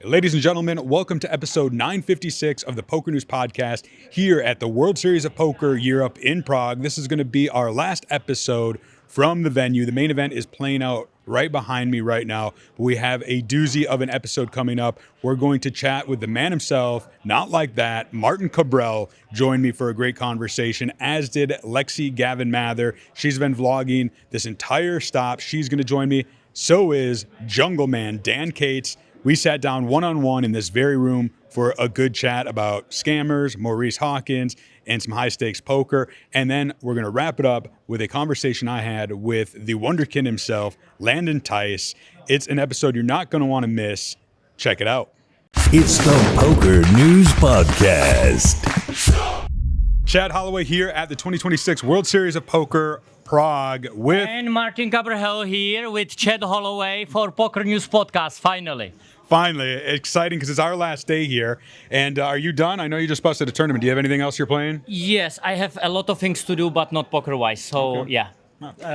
Ladies and gentlemen, welcome to episode 956 of the PokerNews Podcast here at the World Series of Poker Europe in Prague. This is going to be our last episode from the venue. The main event is playing out right behind me right now. We have a doozy of an episode coming up. We're going to chat with the man himself, not like that. Martin Kabrhel joined me for a great conversation, as did Lexy Gavin-Mather. She's been vlogging this entire stop. She's going to join me. So is Jungleman Cates. We sat down one-on-one in this very room for a good chat about scammers, Maurice Hawkins, and some high-stakes poker. And then we're going to wrap it up with a conversation I had with the wonderkin himself, Landon Tice. It's an episode you're not going to want to miss. Check it out. It's the PokerNews Podcast. Chad Holloway here at the 2026 World Series of Poker Prague with... And Martin Kabrhel here with Chad Holloway for PokerNews Podcast, finally. Finally, exciting because it's our last day here. And are you done? I know you just busted a tournament. Do you have anything else you're playing? Yes, I have a lot of things to do, but not poker-wise. So, Okay. yeah.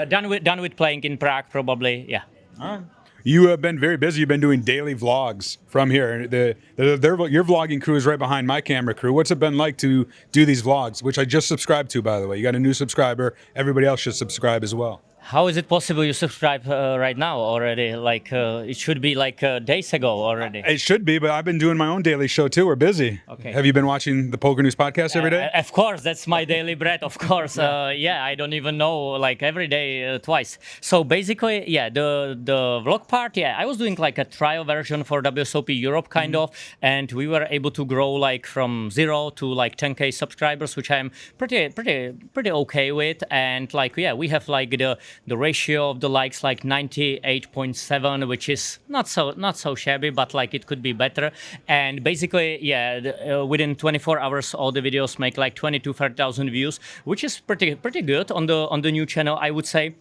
Done with playing in Prague, probably, yeah. All right. You have been very busy. You've been doing daily vlogs from here. Your vlogging crew is right behind my camera crew. What's it been like to do these vlogs, which I just subscribed to, by the way? You got a new subscriber. Everybody else should subscribe as well. How is it possible you subscribe right now already? It should be days ago already. It should be, but I've been doing my own daily show too. We're busy. Okay. Have you been watching the PokerNews Podcast every day? Of course, that's my daily bread, of course. I don't even know, every day, twice. So basically, yeah, the vlog part, yeah, I was doing a trial version for WSOP Europe, kind of, and we were able to grow from 0 to 10K subscribers, which I'm pretty okay with. And we have the ratio of the likes 98.7, which is not so shabby, but it could be better. And basically, yeah, within 24 hours, all the videos make 20,000-30,000 views, which is pretty good on the new channel, I would say.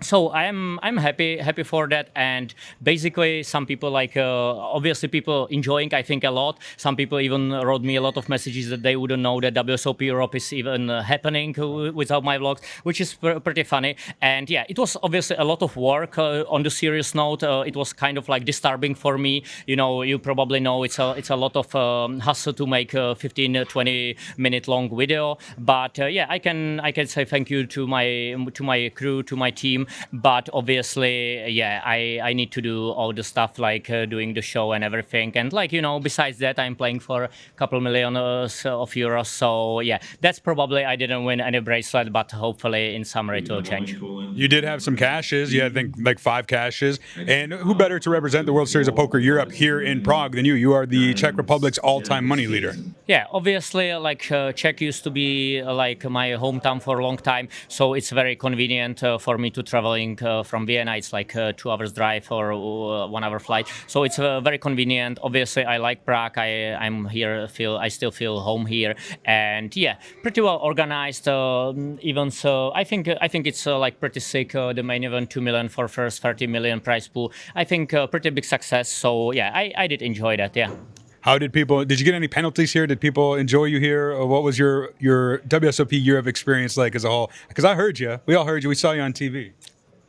So I'm happy for that, and basically some people obviously people enjoying, I think, a lot. Some people even wrote me a lot of messages that they wouldn't know that WSOP Europe is even happening without my vlogs, which is pretty funny. And yeah, it was obviously a lot of work. On the serious note, it was kind of disturbing for me. You know, you probably know it's a lot of hustle to make a 15-20 minute long video. But yeah, I can say thank you to my crew, to my team. But obviously, yeah, I need to do all the stuff doing the show and everything. And besides that, I'm playing for a couple million of euros. So yeah, that's probably, I didn't win any bracelet, but hopefully in summer it will change. You did have some cashes. You had, I think, 5 cashes. And who better to represent the World Series of Poker Europe here in Prague than you? You are the Czech Republic's all-time money leader. Yeah, obviously, Czech used to be my hometown for a long time, so it's very convenient for me to traveling from Vienna. It's 2 hours drive or 1 hour flight, so it's very convenient. Obviously, I like Prague. I'm here. I still feel home here, and yeah, pretty well organized. Even so, I think it's pretty sick. The main event, 2 million for first 30 million prize pool. I think pretty big success. So yeah, I did enjoy that. Yeah. How did you get any penalties here? Did people enjoy you here? Or what was your WSOP Europe experience like as a whole? Because I heard you. We all heard you. We saw you on TV.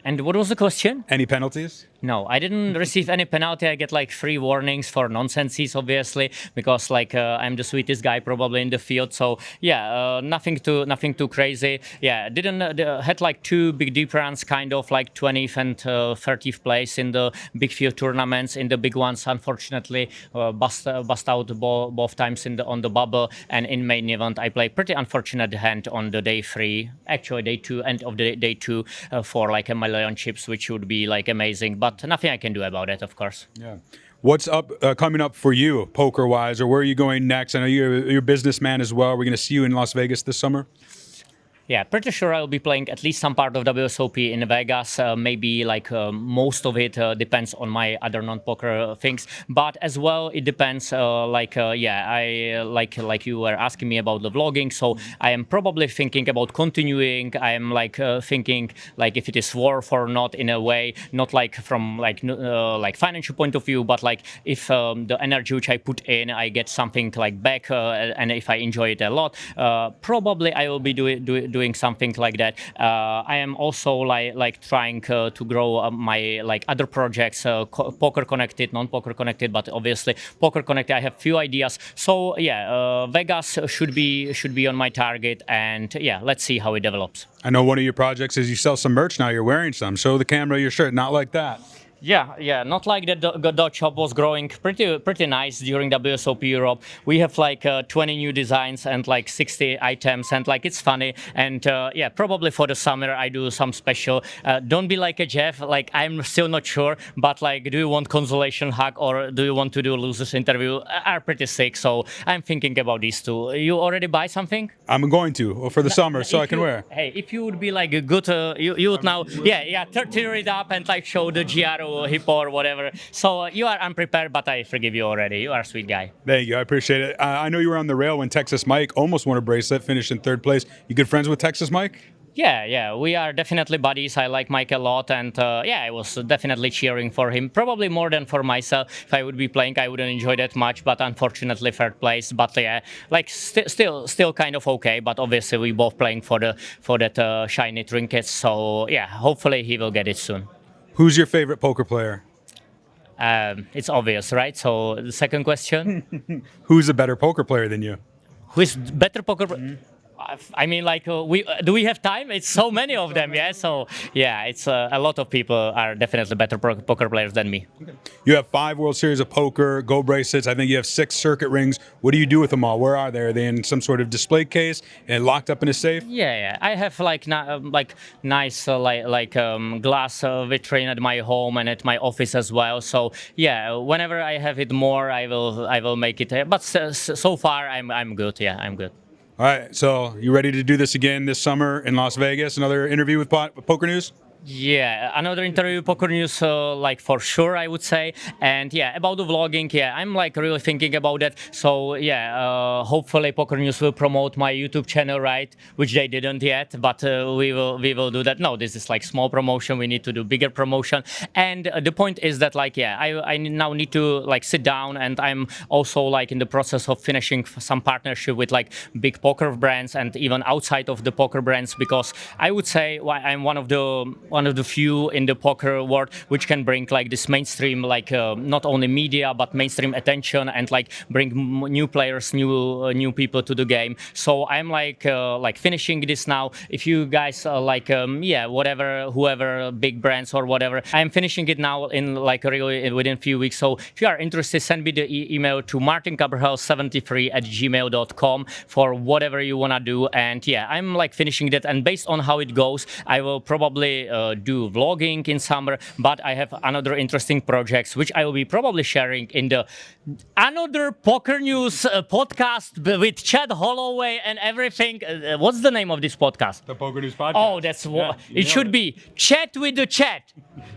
And what was the question? Any penalties? No, I didn't receive any penalty. I get 3 warnings for nonsenses, obviously, because I'm the sweetest guy probably in the field. So yeah, nothing too crazy. Yeah, didn't had 2 big deep runs, kind of 20th and 30th place in the big field tournaments. In the big ones, unfortunately, bust out both times on the bubble. And in main event, I played pretty unfortunate hand on the day 3, actually day 2, end of the day 2 for a million chips, which would be amazing. But nothing I can do about it, of course. Yeah. What's up coming up for you, poker-wise, or where are you going next? I know you're a businessman as well. We're going to see you in Las Vegas this summer. Yeah, pretty sure I'll be playing at least some part of WSOP in Vegas. Maybe most of it depends on my other non-poker things. But as well, it depends. I like you were asking me about the vlogging. So I am probably thinking about continuing. I am thinking if it is worth or not in a way, not from financial point of view, but if the energy which I put in, I get something back, and if I enjoy it a lot, probably I will be doing doing something like that. I am also like trying to grow my like other projects, poker connected, non-poker connected, but obviously poker connected. I have few ideas. So yeah, Vegas should be on my target, and yeah, let's see how it develops. I know one of your projects is you sell some merch now. You're wearing some. Show the camera your shirt. Not like that. Yeah, not like the dot shop was growing pretty nice during WSOP Europe. We have like 20 new designs and like 60 items, and like it's funny. And yeah, probably for the summer I do some special. Don't be like a Jeff. Like I'm still not sure, but like, do you want consolation hug or do you want to do losers interview? Are pretty sick, so I'm thinking about these two. You already buy something? I'm going to for the summer, so I can wear. Hey, if you would be like a good, you would now, tear it up and like show the Giaro hippo or whatever. So you are unprepared, but I forgive you already. You are a sweet guy. Thank you. I appreciate it. I know you were on the rail when Texas Mike almost won a bracelet, finished in third place. You good friends with Texas Mike? Yeah, we are definitely buddies. I like Mike a lot, and yeah, I was definitely cheering for him. Probably more than for myself. If I would be playing, I wouldn't enjoy that much. But unfortunately, third place. But yeah, like still kind of okay. But obviously, we both playing for that shiny trinkets. So yeah, hopefully he will get it soon. Who's your favorite poker player? It's obvious, right? So the second question. Who's a better poker player than you? Who is better poker? I mean, like, do we have time? It's so many of them, yeah. So yeah, it's a lot of people are definitely better poker players than me. Okay. You have 5 World Series of Poker gold bracelets. I think you have 6 circuit rings. What do you do with them all? Where are they? Are they in some sort of display case and locked up in a safe? Yeah. I have like nice glass vitrine at my home and at my office as well. So yeah, whenever I have it more, I will make it. But so far, I'm good. Yeah, I'm good. All right, so you ready to do this again this summer in Las Vegas? Another interview with Poker News? Yeah, another interview, PokerNews, like for sure, I would say. And yeah, about the vlogging, yeah, I'm like really thinking about that. So yeah, hopefully PokerNews will promote my YouTube channel, right? Which they didn't yet, but we will do that. No, this is like small promotion. We need to do bigger promotion. And the point is that like, yeah, I now need to like sit down, and I'm also like in the process of finishing some partnership with like big poker brands and even outside of the poker brands, because I would say I'm one of the few in the poker world which can bring like this mainstream, like not only media but mainstream attention, and like bring new players, new people to the game. So I'm like finishing this now. If you guys whoever big brands or whatever, I'm finishing it now in like really within a few weeks. So if you are interested, send me the email to martinkabrhel73@gmail.com for whatever you wanna do. And yeah, I'm like finishing that, and based on how it goes, I will probably do vlogging in summer, but I have another interesting projects which I will be probably sharing in the another PokerNews podcast with Chad Holloway and everything. What's the name of this podcast? The PokerNews Podcast. Oh, that's it should be Chat with the Chat.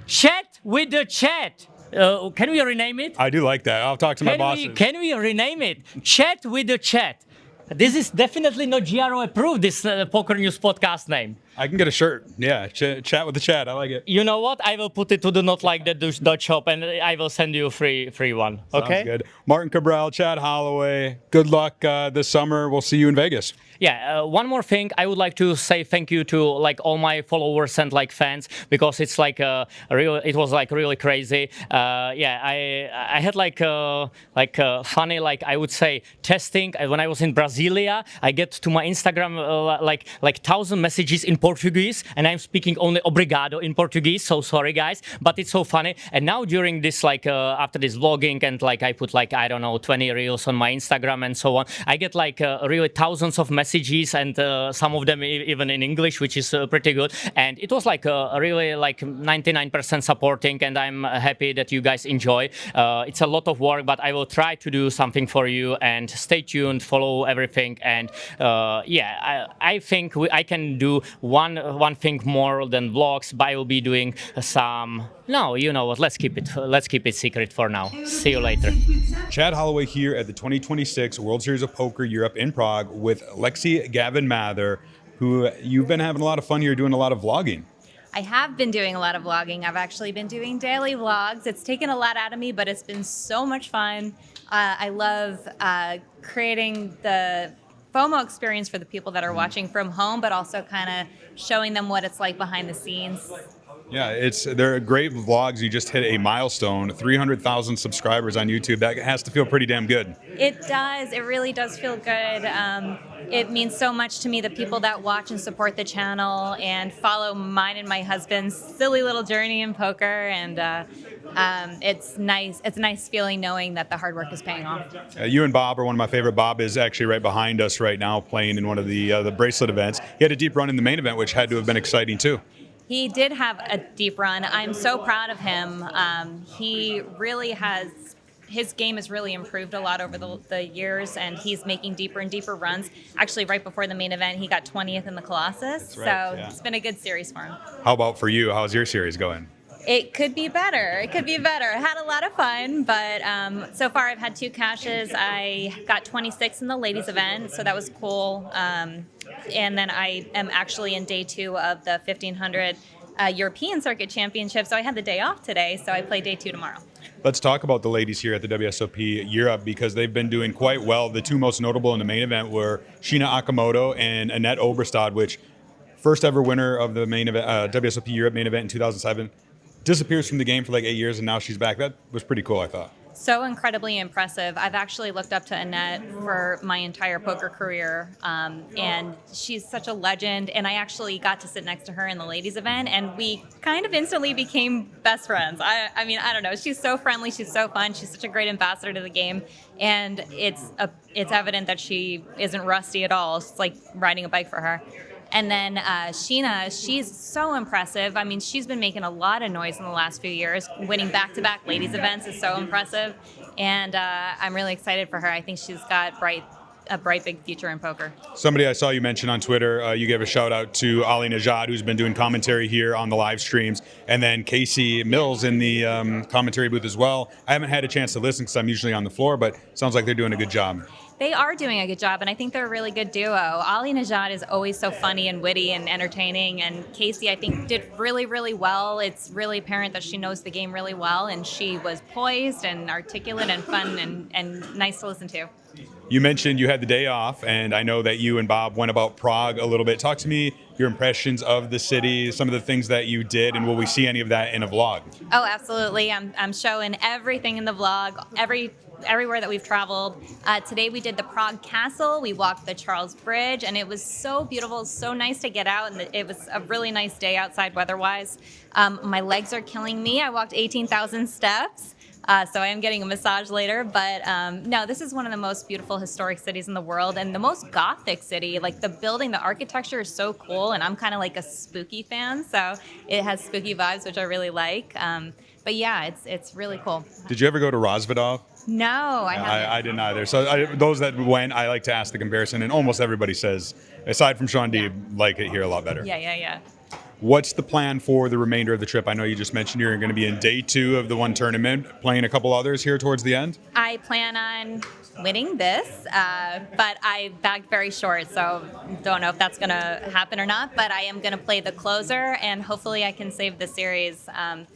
Chat with the Chat. Can we rename it? I do like that. I'll talk to my bosses. Can we rename it? Chat with the Chat. This is definitely not GRO approved, this PokerNews podcast name. I can get a shirt. Yeah, chat with the chat. I like it. You know what? I will put it to the Not Like That Dutch shop, and I will send you a free one. Okay? Sounds good. Martin Kabrhel, Chad Holloway. Good luck this summer. We'll see you in Vegas. Yeah, one more thing, I would like to say thank you to like all my followers and like fans, because it's like it was like really crazy. Yeah, I had like funny, like I would say, testing when I was in Brasilia. I get to my Instagram like 1,000 messages in Portuguese, and I'm speaking only obrigado in Portuguese. So sorry guys, but it's so funny. And now during this like after this vlogging, and like I put like, I don't know, 20 reels on my Instagram and so on, I get like really thousands of messages, and some of them even in English, which is pretty good. And it was like really like 99% supporting, and I'm happy that you guys enjoy. It's a lot of work, but I will try to do something for you, and stay tuned, follow everything. And yeah, I think I can do one thing more than vlogs, but I will be doing some. No, you know what? Let's keep it secret for now. See you later. Chad Holloway here at the 2026 World Series of Poker Europe in Prague with Lexy Gavin-Mather, who you've been having a lot of fun here doing a lot of vlogging. I have been doing a lot of vlogging. I've actually been doing daily vlogs. It's taken a lot out of me, but it's been so much fun. I love creating the FOMO experience for the people that are watching from home, but also kind of showing them what it's like behind the scenes. Yeah, they're great vlogs. You just hit a milestone, 300,000 subscribers on YouTube. That has to feel pretty damn good. It does. It really does feel good. It means so much to me, the people that watch and support the channel and follow mine and my husband's silly little journey in poker. And it's nice. It's a nice feeling knowing that the hard work is paying off. You and Bob are one of my favorite. Bob is actually right behind us right now playing in one of the bracelet events. He had a deep run in the main event, which had to have been exciting too. He did have a deep run. I'm so proud of him. He really has, his game has really improved a lot over the years, and he's making deeper and deeper runs. Actually, right before the main event, he got 20th in the Colossus. Right, so yeah. It's been a good series for him. How about for you? How's your series going? It could be better. It could be better. I had a lot of fun, but so far I've had 2 cashes. I got 26 in the ladies event, so that was cool. And then I am actually in day 2 of the 1500 European Circuit Championship, so I had the day off today, so I play day 2 tomorrow. Let's talk about the ladies here at the WSOP Europe because they've been doing quite well. The 2 most notable in the main event were Sheena Akamoto and Annette Oberstad, which first ever winner of the main event, WSOP Europe main event in 2007. Disappears from the game for like 8 years, and now she's back. That was pretty cool, I thought. So incredibly impressive. I've actually looked up to Annette for my entire poker career, and she's such a legend. And I actually got to sit next to her in the ladies event, and we kind of instantly became best friends. I mean, I don't know. She's so friendly. She's so fun. She's such a great ambassador to the game, and it's evident that she isn't rusty at all. It's like riding a bike for her. And then Sheena, she's so impressive. I mean, she's been making a lot of noise in the last few years. Winning back-to-back ladies events is so impressive. And I'm really excited for her. I think she's got a bright, big future in poker. Somebody I saw you mention on Twitter, you gave a shout out to Ali Najad, who's been doing commentary here on the live streams, and then Casey Mills in the commentary booth as well. I haven't had a chance to listen because I'm usually on the floor, but sounds like they're doing a good job. They are doing a good job, and I think they're a really good duo. Ali Najad is always so funny and witty and entertaining, and Casey, I think, did really, really well. It's really apparent that she knows the game really well, and she was poised and articulate and fun and nice to listen to. You mentioned you had the day off, and I know that you and Bob went about Prague a little bit. Talk to me your impressions of the city, some of the things that you did, and will we see any of that in a vlog? Oh, absolutely. I'm showing everything in the vlog, everywhere that we've traveled. Today we did the Prague Castle. We walked the Charles Bridge, and it was so beautiful, so nice to get out, and it was a really nice day outside weather-wise. My legs are killing me. I walked 18,000 steps. So I am getting a massage later, but no, this is one of the most beautiful historic cities in the world and the most gothic city. Like the building, the architecture is so cool, and I'm kind of like a spooky fan, so it has spooky vibes, which I really like. But yeah, it's really cool. Did you ever go to Rozvadov? No, I haven't. I didn't either. So those that went, I like to ask the comparison, and almost everybody says, aside from Sean D, like it here a lot better. Yeah. What's the plan for the remainder of the trip? I know you just mentioned you're going to be in day 2 of the one tournament, playing a couple others here towards the end. I plan on winning this, but I bagged very short, so don't know if that's going to happen or not, but I am going to play the closer, and hopefully I can save the series. I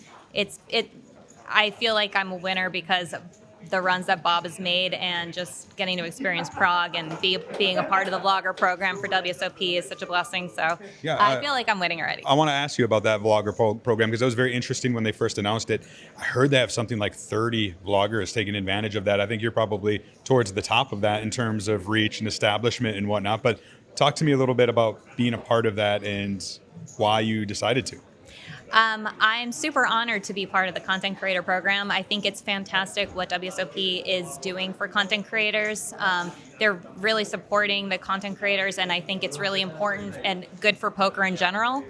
feel like I'm a winner because of the runs that Bob has made, and just getting to experience Prague and being a part of the vlogger program for WSOP is such a blessing. So Yeah, I feel like I'm winning already. I want to ask you about that vlogger program because that was very interesting when they first announced it. I heard they have something like 30 vloggers taking advantage of that. I think you're probably towards the top of that in terms of reach and establishment and whatnot. But talk to me a little bit about being a part of that and why you decided to. I'm super honored to be part of the content creator program. I think it's fantastic what WSOP is doing for content creators. They're really supporting the content creators, and I think it's really important and good for poker in general.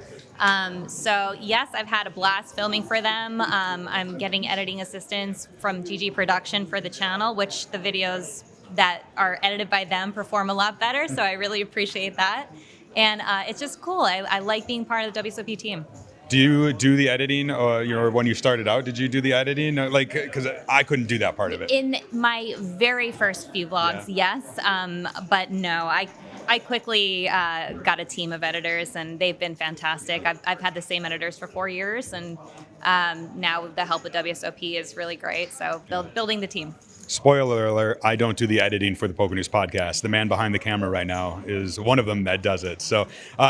So yes, I've had a blast filming for them. I'm getting editing assistance from GG Production for the channel, which the videos that are edited by them perform a lot better. So I really appreciate that. And it's just cool. I like being part of the WSOP team. Do you do the editing, or when you started out, did you do the editing? Like, because I couldn't do that part of it. In my very first few vlogs, yes, but no, I quickly got a team of editors, and they've been fantastic. I've had the same editors for 4 years, and now the help with WSOP is really great. So building the team. Spoiler alert, I don't do the editing for the Poker News podcast. The man behind the camera right now is one of them that does it. So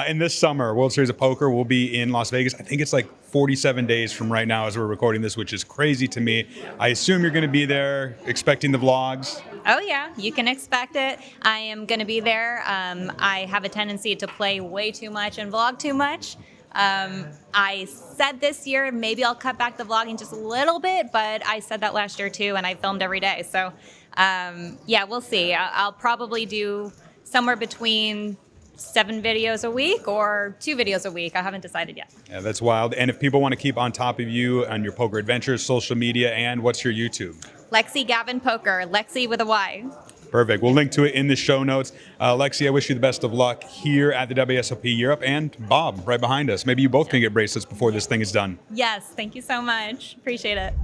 in this summer, World Series of Poker will be in Las Vegas. I think it's like 47 days from right now as we're recording this, which is crazy to me. I assume you're going to be there expecting the vlogs. Oh, yeah, you can expect it. I am going to be there. I have a tendency to play way too much and vlog too much. I said this year, maybe I'll cut back the vlogging just a little bit, but I said that last year too, and I filmed every day. So, yeah, we'll see. I'll probably do somewhere between 7 videos a week or 2 videos a week. I haven't decided yet. Yeah, that's wild. And if people want to keep on top of you on your poker adventures, social media, and what's your YouTube? Lexy Gavin Poker, Lexy with a Y. Perfect. We'll link to it in the show notes. Lexy, I wish you the best of luck here at the WSOP Europe, and Bob right behind us. Maybe you both can get bracelets before this thing is done. Yes, thank you so much. Appreciate it.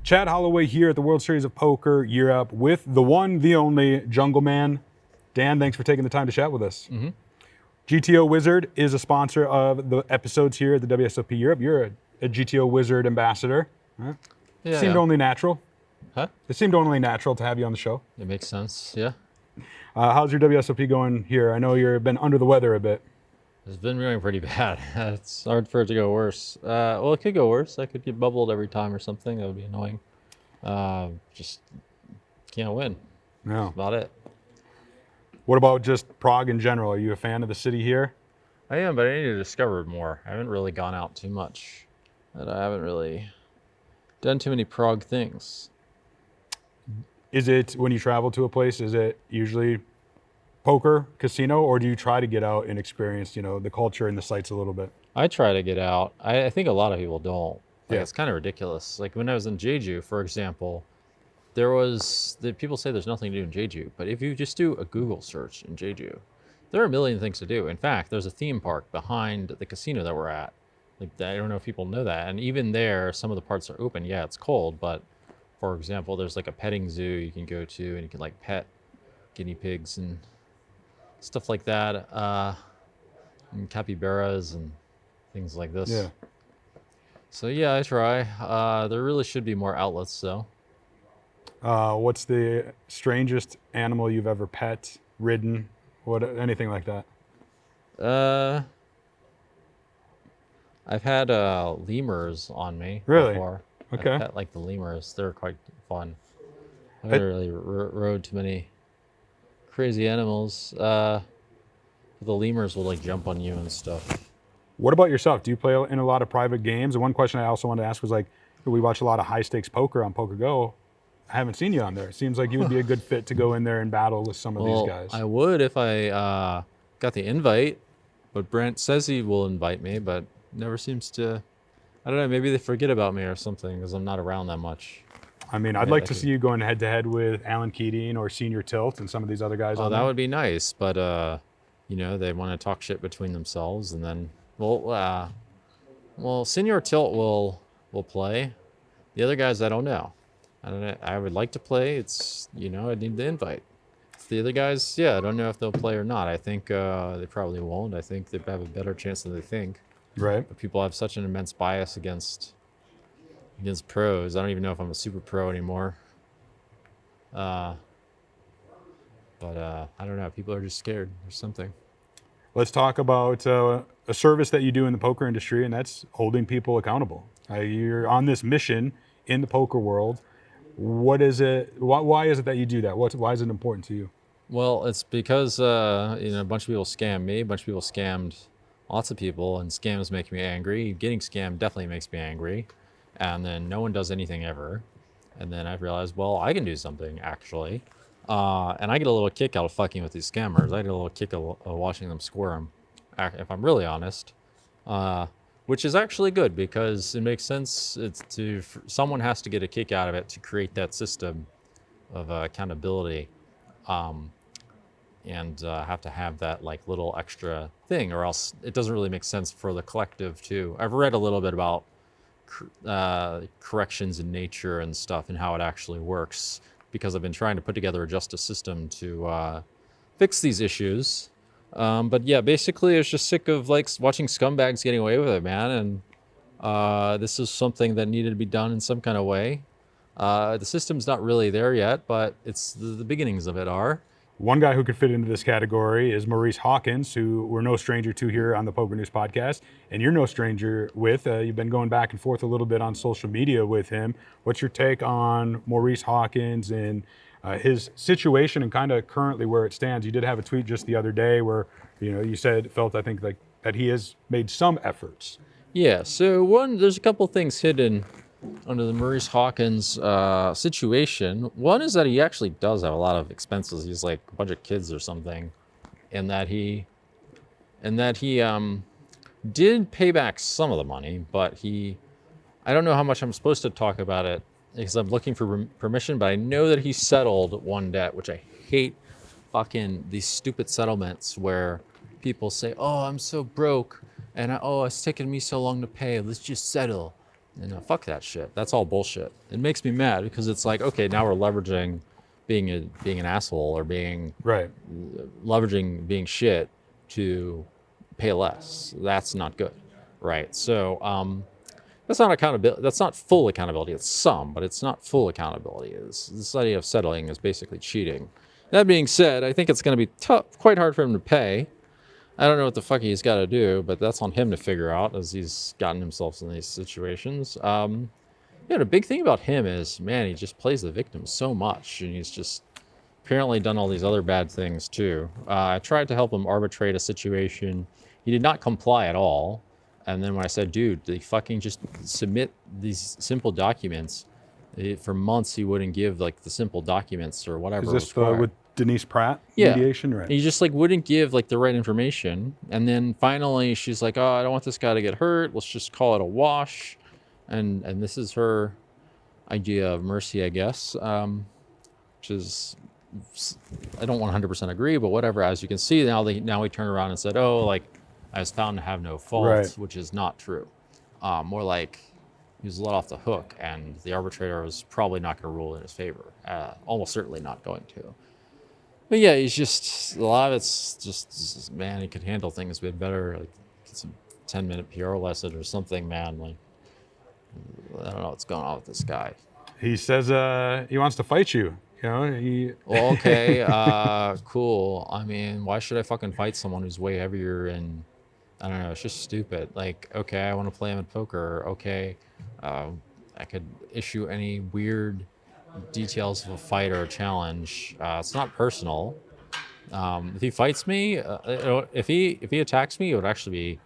Chad Holloway here at the World Series of Poker Europe with the one, the only Jungleman. Dan, thanks for taking the time to chat with us. Mm-hmm. GTO Wizard is a sponsor of the episodes here at the WSOP Europe. You're a GTO Wizard ambassador. Right? Yeah. Seemed only natural. Huh? It seemed only natural to have you on the show. It makes sense, yeah. How's your WSOP going here? I know you've been under the weather a bit. It's been going pretty bad. It's hard for it to go worse. Well, it could go worse. I could get bubbled every time or something. That would be annoying. Just can't win. No. That's about it. What about just Prague in general? Are you a fan of the city here? I am, but I need to discover it more. I haven't really gone out too much. And I haven't really done too many Prague things. Is it, when you travel to a place, is it usually poker, casino, or do you try to get out and experience, the culture and the sights a little bit? I try to get out. I think a lot of people don't. Yeah. It's kind of ridiculous. Like when I was in Jeju, for example, people say there's nothing to do in Jeju, but if you just do a Google search in Jeju, there are a million things to do. In fact, there's a theme park behind the casino that we're at. Like, I don't know if people know that. And even there, some of the parts are open. Yeah, it's cold, but for example, there's like a petting zoo you can go to and you can like pet guinea pigs and stuff like that. And capybaras and things like this. Yeah. So yeah, I try. There really should be more outlets though. What's the strangest animal you've ever pet, ridden, anything like that? I've had lemurs on me Really? before. Okay. I've pet like the lemurs. They're quite fun. I haven't really rode too many crazy animals. The lemurs will like jump on you and stuff. What about yourself? Do you play in a lot of private games? And one question I also wanted to ask was like, we watch a lot of high stakes poker on PokerGo. I haven't seen you on there. It seems like you would be a good fit to go in there and battle with some of these guys. I would if I got the invite, but Brent says he will invite me, but never seems to. I don't know, maybe they forget about me or something because I'm not around that much. I mean, I'd like to see you going head to head with Alan Keating or Senior Tilt and some of these other guys. Oh, that would be nice, but they want to talk shit between themselves, and then Senior Tilt will play. The other guys, I don't know. I would like to play. It's I need the invite. The other guys, yeah, I don't know if they'll play or not. I think they probably won't. I think they have a better chance than they think. Right. But people have such an immense bias against pros. I don't even know if I'm a super pro anymore. But I don't know. People are just scared or something. Let's talk about a service that you do in the poker industry, and that's holding people accountable. You're on this mission in the poker world. What is it? Why is it that you do that? Why is it important to you? Well, it's because a bunch of people scammed me. A bunch of people scammed lots of people, and scams make me angry. Getting scammed definitely makes me angry. And then no one does anything ever. And then I realized, well, I can do something actually. And I get a little kick out of fucking with these scammers. I get a little kick of watching them squirm, if I'm really honest. Which is actually good because it makes sense. Someone has to get a kick out of it to create that system of accountability. And have to have that like little extra thing, or else it doesn't really make sense for the collective too. I've read a little bit about corrections in nature and stuff and how it actually works, because I've been trying to put together a justice system to fix these issues. But yeah, basically I was just sick of like watching scumbags getting away with it, man. And this is something that needed to be done in some kind of way. The system's not really there yet, but it's the beginnings of it are. One guy who could fit into this category is Maurice Hawkins, who we're no stranger to here on the Poker News Podcast, and you're no stranger with. You've been going back and forth a little bit on social media with him. What's your take on Maurice Hawkins and his situation and kind of currently where it stands? You did have a tweet just the other day where you said felt, I think, like that he has made some efforts. Yeah. So there's a couple things hidden under the Maurice Hawkins situation. One is that he actually does have a lot of expenses. He's like a bunch of kids or something, and that he did pay back some of the money, but I don't know how much I'm supposed to talk about it because I'm looking for permission, but I know that he settled one debt, which I hate fucking these stupid settlements where people say, oh, I'm so broke and it's taken me so long to pay, let's just settle. And fuck that shit. That's all bullshit. It makes me mad because it's like, okay, now we're leveraging being an asshole or leveraging being shit to pay less. That's not good, right? So that's not accountability. That's not full accountability. It's some, but it's not full accountability. This idea of settling is basically cheating. That being said, I think it's going to be quite hard for him to pay. I don't know what the fuck he's got to do, but that's on him to figure out as he's gotten himself in these situations. The big thing about him is, man, he just plays the victim so much, and he's just apparently done all these other bad things too. I tried to help him arbitrate a situation. He did not comply at all. And then when I said, dude, they fucking just submit these simple documents, for months he wouldn't give like the simple documents or whatever. Is this with Denise Pratt mediation? Right. He just like wouldn't give like the right information. And then finally she's like, oh, I don't want this guy to get hurt. Let's just call it a wash. And this is her idea of mercy, I guess, which is, I don't 100% agree, but whatever. As you can see, now we turn around and said, oh, like I was found to have no fault, right, which is not true. More like he was let off the hook and the arbitrator was probably not going to rule in his favor. Almost certainly not going to. But yeah, he's just, a lot of it's just, man, he could handle things a bit better. Like, get some 10-minute PR lesson or something, man. Like, I don't know what's going on with this guy. He says he wants to fight you. Well, okay, cool. I mean, why should I fucking fight someone who's way heavier and, I don't know, it's just stupid. Like, okay, I want to play him at poker. Okay, I could issue any weird details of a fight or a challenge. It's not personal. If he fights me, if he attacks me, it would actually be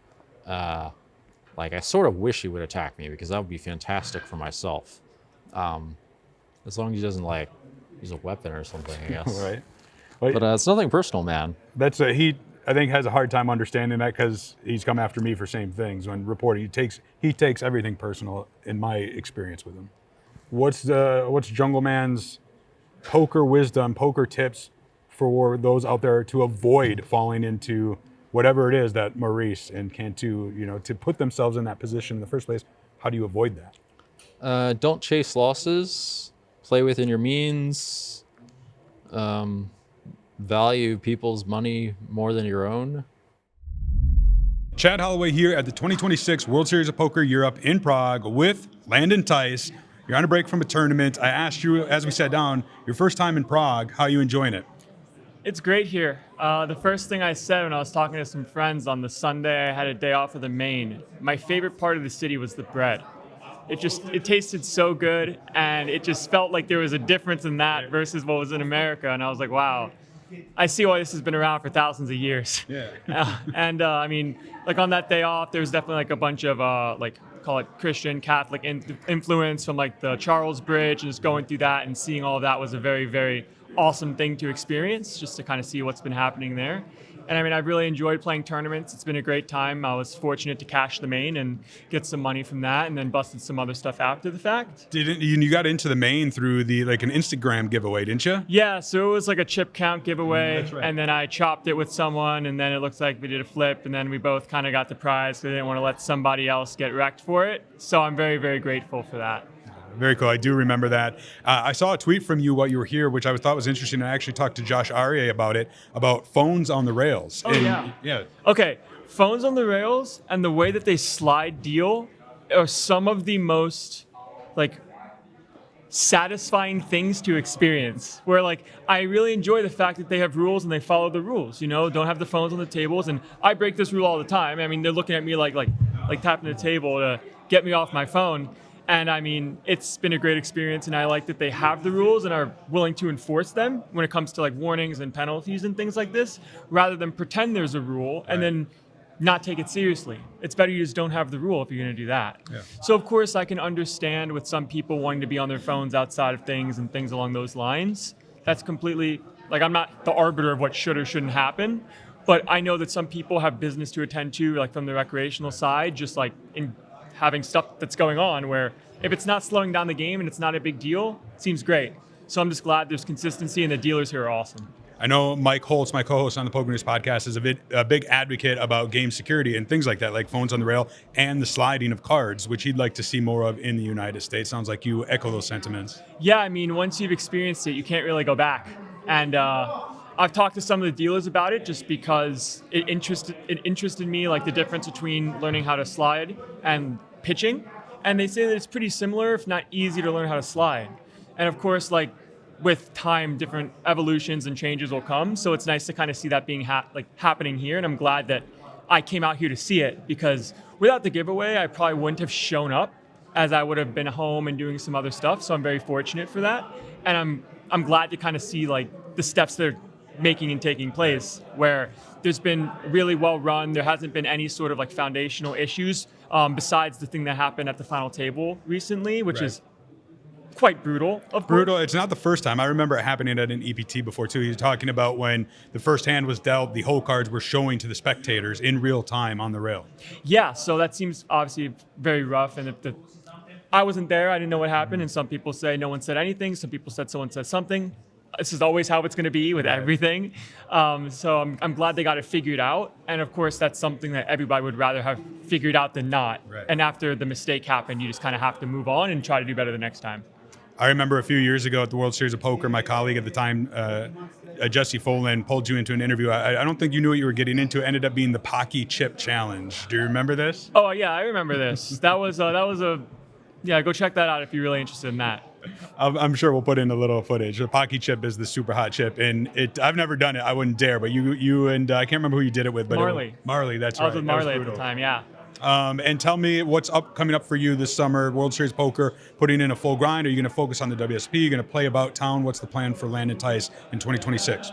like, I sort of wish he would attack me because that would be fantastic for myself. As long as he doesn't like use a weapon or something, I guess. Right. But it's nothing personal, man. That's he I think has a hard time understanding that because he's come after me for same things when reporting. He takes everything personal in my experience with him. What's Jungleman's poker wisdom, poker tips for those out there to avoid falling into whatever it is that Maurice and Cantu, to put themselves in that position in the first place? How do you avoid that? Don't chase losses. Play within your means. Value people's money more than your own. Chad Holloway here at the 2026 World Series of Poker Europe in Prague with Landon Tice. You're on a break from a tournament. I asked you, as we sat down, your first time in Prague, how are you enjoying it? It's great here. The first thing I said when I was talking to some friends on the Sunday I had a day off of the main, my favorite part of the city was the bread. It tasted so good, and it just felt like there was a difference in that versus what was in America. And I was like, wow, I see why this has been around for thousands of years. Yeah. I mean, like on that day off, there was definitely like a bunch of call it Christian, Catholic influence from like the Charles Bridge, and just going through that and seeing all of that was a very, very awesome thing to experience, just to kind of see what's been happening there. And I mean, I've really enjoyed playing tournaments. It's been a great time. I was fortunate to cash the main and get some money from that, and then busted some other stuff after the fact. You got into the main through an Instagram giveaway, didn't you? Yeah, so it was like a chip count giveaway, That's right. And then I chopped it with someone, and then it looks like we did a flip, and then we both kind of got the prize because I didn't want to let somebody else get wrecked for it. So I'm very, very grateful for that. Very cool. I do remember that. I saw a tweet from you while you were here, which I thought was interesting. I actually talked to Josh Aryeh about it, about phones on the rails. Oh, yeah. Yeah. Okay, phones on the rails and the way that they slide deal are some of the most, satisfying things to experience, where like I really enjoy the fact that they have rules and they follow the rules, don't have the phones on the tables. And I break this rule all the time. I mean, they're looking at me like tapping the table to get me off my phone. And I mean, it's been a great experience, and I like that they have the rules and are willing to enforce them when it comes to like warnings and penalties and things like this, rather than pretend there's a rule and then not take it seriously. It's better you just don't have the rule if you're going to do that. Yeah. So of course I can understand with some people wanting to be on their phones outside of things and things along those lines. That's completely, like, I'm not the arbiter of what should or shouldn't happen, but I know that some people have business to attend to, like from the recreational side, just like in having stuff that's going on, where if it's not slowing down the game and it's not a big deal, it seems great. So I'm just glad there's consistency, and the dealers here are awesome. I know Mike Holtz, my co-host on the PokerNews Podcast, is a big advocate about game security and things like that, like phones on the rail and the sliding of cards, which he'd like to see more of in the United States. Sounds like you echo those sentiments. Yeah, I mean, once you've experienced it, you can't really go back. And I've talked to some of the dealers about it just because it interested me, like the difference between learning how to slide and pitching. And they say that it's pretty similar, if not easy, to learn how to slide. And of course, like, with time, different evolutions and changes will come. So it's nice to kind of see that being happening here. And I'm glad that I came out here to see it, because without the giveaway, I probably wouldn't have shown up, as I would have been home and doing some other stuff. So I'm very fortunate for that. And I'm glad to kind of see like the steps they're making and taking place, where there's been really well run. There hasn't been any sort of like foundational issues besides the thing that happened at the final table recently, which is quite brutal. Brutal. It's not the first time. I remember it happening at an EPT before too. He was talking about when the first hand was dealt, the hole cards were showing to the spectators in real time on the rail. Yeah, so that seems obviously very rough. And I wasn't there, I didn't know what happened. And some people say no one said anything. Some people said someone said something. This is always how it's going to be with everything. So I'm glad they got it figured out. And of course, that's something that everybody would rather have figured out than not. Right. And after the mistake happened, you just kind of have to move on and try to do better the next time. I remember a few years ago at the World Series of Poker, my colleague at the time, Jesse Folan, pulled you into an interview. I don't think you knew what you were getting into. It ended up being the Pocky Chip Challenge. Do you remember this? Oh, yeah, I remember this. That was yeah, go check that out if you're really interested in that. I'm sure we'll put in a little footage. The Pocky Chip is the super hot chip, and I've never done it. I wouldn't dare, but you and I can't remember who you did it with. But Marley, that's right. I was with Marley at the time, yeah. And tell me what's coming up for you this summer, World Series Poker, putting in a full grind. Are you going to focus on the WSOP? Are you going to play about town? What's the plan for Landon Tice in 2026?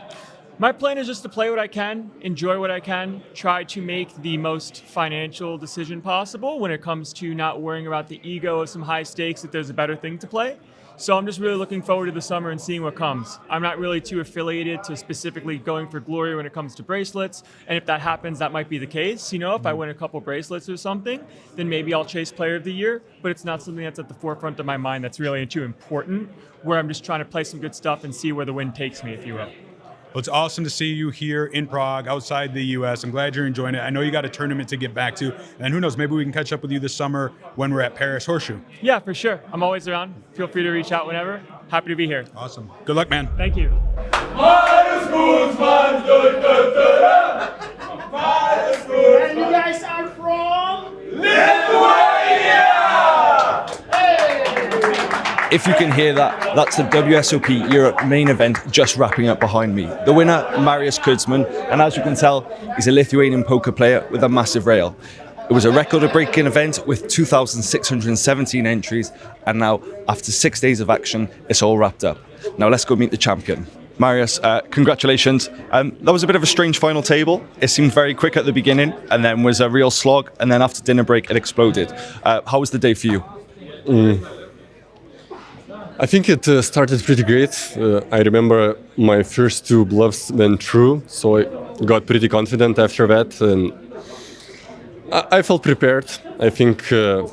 My plan is just to play what I can, enjoy what I can, try to make the most financial decision possible when it comes to not worrying about the ego of some high stakes if there's a better thing to play. So I'm just really looking forward to the summer and seeing what comes. I'm not really too affiliated to specifically going for glory when it comes to bracelets. And if that happens, that might be the case. If I win a couple bracelets or something, then maybe I'll chase Player of the Year. But it's not something that's at the forefront of my mind that's really too important, where I'm just trying to play some good stuff and see where the wind takes me, if you will. Well, it's awesome to see you here in Prague, outside the U.S. I'm glad you're enjoying it. I know you got a tournament to get back to, and who knows, maybe we can catch up with you this summer when we're at Paris Horseshoe. Yeah, for sure. I'm always around. Feel free to reach out whenever. Happy to be here. Awesome. Good luck, man. Thank you. Marius Kudzmanas, and you guys are from Lithuania! If you can hear that, that's the WSOP Europe main event just wrapping up behind me. The winner, Marius Kudzmanas, and as you can tell, he's a Lithuanian poker player with a massive rail. It was a record-breaking event with 2,617 entries, and now, after 6 days of action, it's all wrapped up. Now let's go meet the champion. Marius, congratulations. That was a bit of a strange final table. It seemed very quick at the beginning, and then was a real slog, and then after dinner break, it exploded. How was the day for you? I think it started pretty great. I remember my first two bluffs went through, so I got pretty confident after that, and I felt prepared. I think, to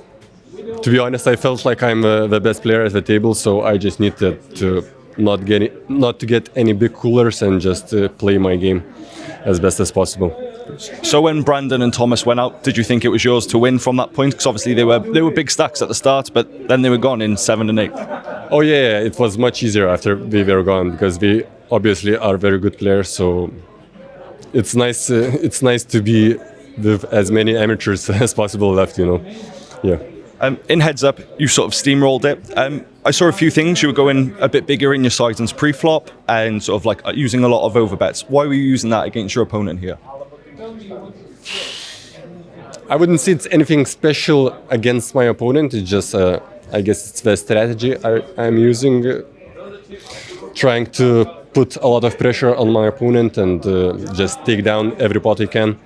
be honest, I felt like I'm the best player at the table, so I just needed to not to get any big coolers and just play my game as best as possible. So when Brandon and Thomas went out, did you think it was yours to win from that point? Because obviously they were big stacks at the start, but then they were gone in 7 and 8. Oh yeah, it was much easier after they were gone, because we obviously are very good players. So it's nice. It's nice to be with as many amateurs as possible left. Yeah. In heads up, you sort of steamrolled it. I saw a few things. You were going a bit bigger in your sizings pre-flop and sort of like using a lot of overbets. Why were you using that against your opponent here? I wouldn't say it's anything special against my opponent. It's just, I guess it's the strategy I'm using, trying to put a lot of pressure on my opponent and just take down every pot I can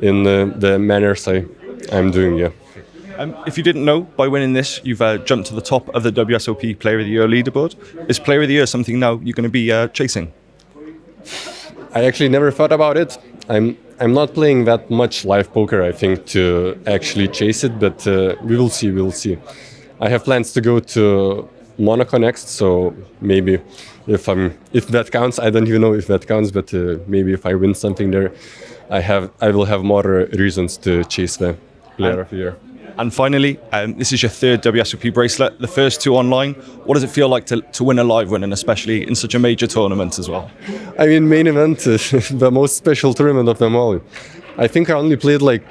in the manners I'm doing, yeah. If you didn't know, by winning this, you've jumped to the top of the WSOP Player of the Year leaderboard. Is Player of the Year something now you're going to be chasing? I actually never thought about it. I'm not playing that much live poker, I think, to actually chase it, but we will see. I have plans to go to Monaco next, so maybe if that counts, I don't even know if that counts, but maybe if I win something there, I will have more reasons to chase the Player of the Year. And finally, this is your third WSOP bracelet, the first two online. What does it feel like to win a live one, and especially in such a major tournament as well? I mean, main event, the most special tournament of them all. I think I only played like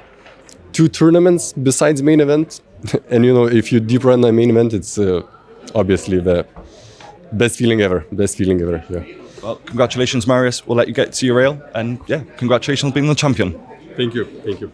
2 tournaments besides main event. And if you deep run a main event, it's obviously the best feeling ever, yeah. Well, congratulations, Marius. We'll let you get to your rail. And yeah, congratulations on being the champion. Thank you.